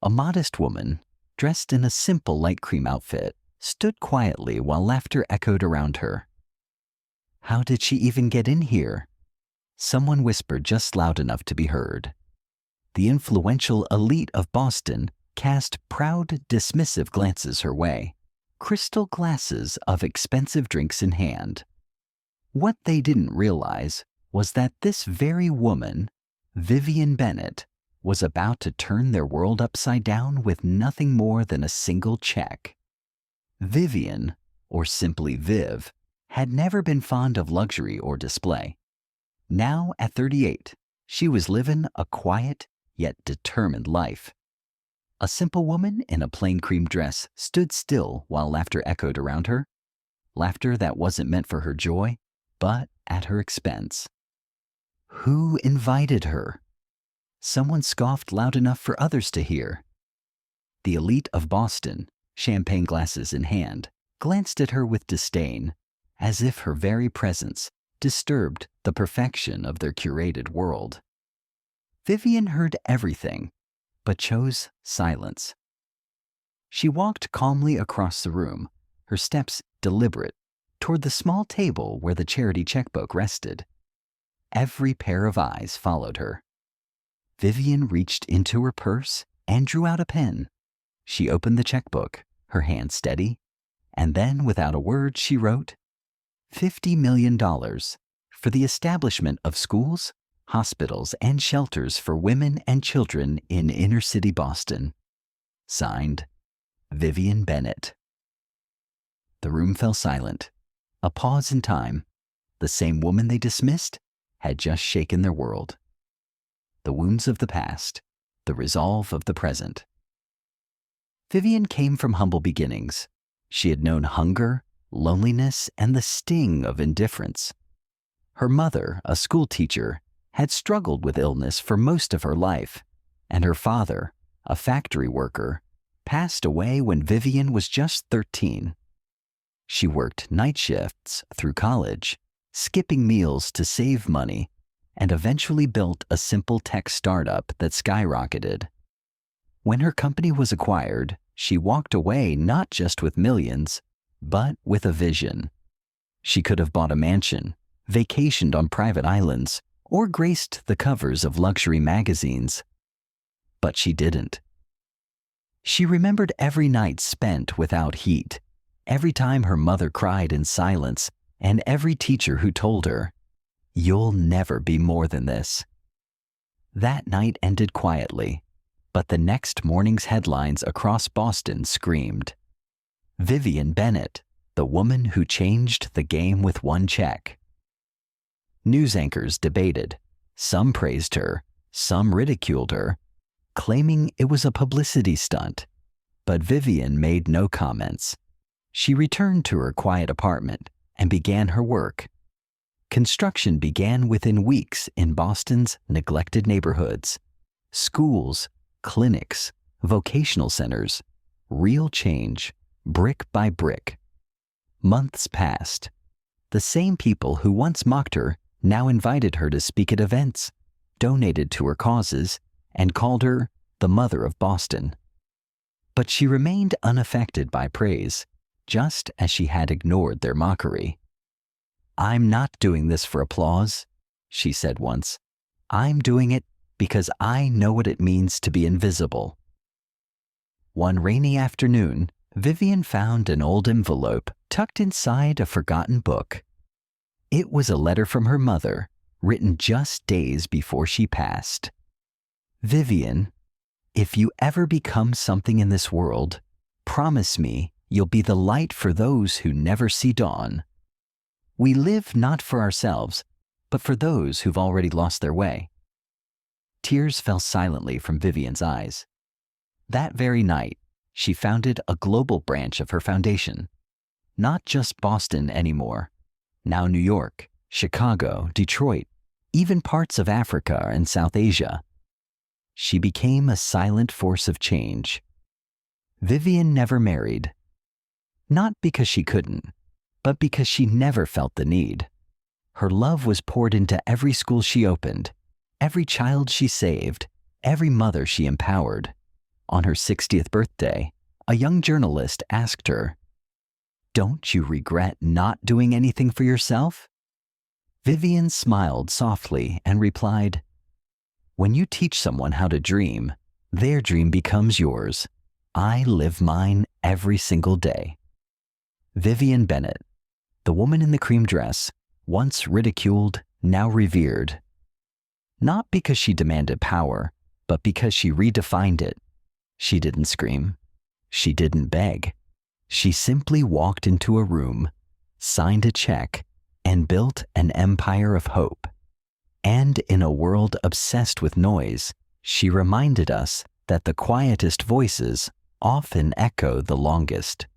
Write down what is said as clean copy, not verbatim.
A modest woman, dressed in a simple light cream outfit, stood quietly while laughter echoed around her. How did she even get in here? Someone whispered just loud enough to be heard. The influential elite of Boston cast proud, dismissive glances her way, crystal glasses of expensive drinks in hand. What they didn't realize was that this very woman, Vivian Bennett, was about to turn their world upside down with nothing more than a single check. Vivian, or simply Viv, had never been fond of luxury or display. Now, at 38, she was living a quiet yet determined life. A simple woman in a plain cream dress stood still while laughter echoed around her, laughter that wasn't meant for her joy, but at her expense. Who invited her? Someone scoffed loud enough for others to hear. The elite of Boston, champagne glasses in hand, glanced at her with disdain, as if her very presence disturbed the perfection of their curated world. Vivian heard everything, but chose silence. She walked calmly across the room, her steps deliberate, toward the small table where the charity checkbook rested. Every pair of eyes followed her. Vivian reached into her purse and drew out a pen. She opened the checkbook, her hand steady, and then, without a word, she wrote, $50 million for the establishment of schools, hospitals, and shelters for women and children in inner-city Boston. Signed, Vivian Bennett. The room fell silent. A pause in time. The same woman they dismissed had just shaken their world. The wounds of the past, the resolve of the present. Vivian came from humble beginnings. She had known hunger, loneliness, and the sting of indifference. Her mother, a school teacher, had struggled with illness for most of her life, and her father, a factory worker, passed away when Vivian was just 13. She worked night shifts through college, skipping meals to save money, and eventually built a simple tech startup that skyrocketed. When her company was acquired, she walked away not just with millions, but with a vision. She could have bought a mansion, vacationed on private islands, or graced the covers of luxury magazines. But she didn't. She remembered every night spent without heat, every time her mother cried in silence, and every teacher who told her, "You'll never be more than this." That night ended quietly, but the next morning's headlines across Boston screamed, "Vivian Bennett, the woman who changed the game with one check." News anchors debated. Some praised her, some ridiculed her, claiming it was a publicity stunt. But Vivian made no comments. She returned to her quiet apartment and began her work. Construction began within weeks in Boston's neglected neighborhoods. Schools, clinics, vocational centers, real change, brick by brick. Months passed. The same people who once mocked her now invited her to speak at events, donated to her causes, and called her the Mother of Boston. But she remained unaffected by praise, just as she had ignored their mockery. "I'm not doing this for applause," she said once. "I'm doing it because I know what it means to be invisible." One rainy afternoon, Vivian found an old envelope tucked inside a forgotten book. It was a letter from her mother, written just days before she passed. "Vivian, if you ever become something in this world, promise me you'll be the light for those who never see dawn. We live not for ourselves, but for those who've already lost their way." Tears fell silently from Vivian's eyes. That very night, she founded a global branch of her foundation. Not just Boston anymore. Now New York, Chicago, Detroit, even parts of Africa and South Asia. She became a silent force of change. Vivian never married. Not because she couldn't, but because she never felt the need. Her love was poured into every school she opened, every child she saved, every mother she empowered. On her 60th birthday, a young journalist asked her, "Don't you regret not doing anything for yourself?" Vivian smiled softly and replied, "When you teach someone how to dream, their dream becomes yours. I live mine every single day." Vivian Bennett, the woman in the cream dress, once ridiculed, now revered. Not because she demanded power, but because she redefined it. She didn't scream. She didn't beg. She simply walked into a room, signed a check, and built an empire of hope. And in a world obsessed with noise, she reminded us that the quietest voices often echo the longest.